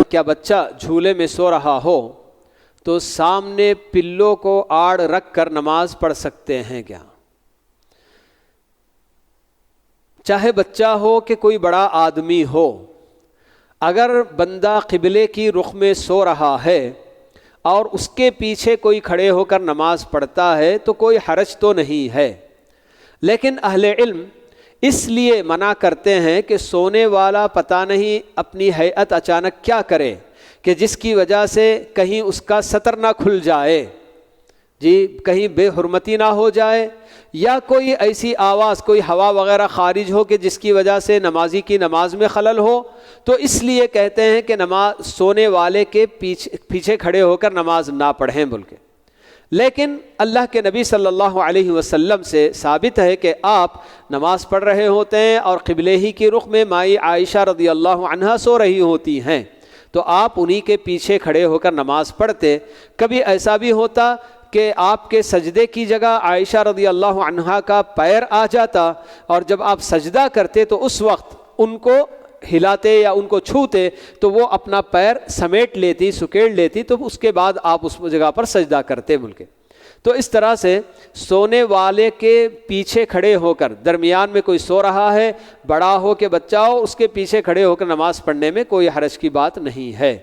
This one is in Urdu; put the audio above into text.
کیا بچہ جھولے میں سو رہا ہو تو سامنے پلوں کو آڑ رکھ کر نماز پڑھ سکتے ہیں کیا؟ چاہے بچہ ہو کہ کوئی بڑا آدمی ہو، اگر بندہ قبلے کی رخ میں سو رہا ہے اور اس کے پیچھے کوئی کھڑے ہو کر نماز پڑھتا ہے تو کوئی حرج تو نہیں ہے، لیکن اہل علم اس لیے منع کرتے ہیں کہ سونے والا پتہ نہیں اپنی ہیئت اچانک کیا کرے کہ جس کی وجہ سے کہیں اس کا سطر نہ کھل جائے، کہیں بے حرمتی نہ ہو جائے، یا کوئی ایسی آواز، کوئی ہوا وغیرہ خارج ہو کہ جس کی وجہ سے نمازی کی نماز میں خلل ہو، تو اس لیے کہتے ہیں کہ نماز سونے والے کے پیچھے کھڑے ہو کر نماز نہ پڑھیں بول کے۔ لیکن اللہ کے نبی صلی اللہ علیہ وسلم سے ثابت ہے کہ آپ نماز پڑھ رہے ہوتے ہیں اور قبلے ہی کی رخ میں مائی عائشہ رضی اللہ عنہا سو رہی ہوتی ہیں، تو آپ انہی کے پیچھے کھڑے ہو کر نماز پڑھتے۔ کبھی ایسا بھی ہوتا کہ آپ کے سجدے کی جگہ عائشہ رضی اللہ عنہا کا پیر آ جاتا، اور جب آپ سجدہ کرتے تو اس وقت ان کو ہلاتے یا ان کو چھوتے تو وہ اپنا پیر سمیٹ لیتی، سکیڑ لیتی، تو اس کے بعد آپ اس جگہ پر سجدہ کرتے بول کے۔ تو اس طرح سے سونے والے کے پیچھے کھڑے ہو کر، درمیان میں کوئی سو رہا ہے، بڑا ہو کہ بچہ ہو، اس کے پیچھے کھڑے ہو کر نماز پڑھنے میں کوئی حرج کی بات نہیں ہے۔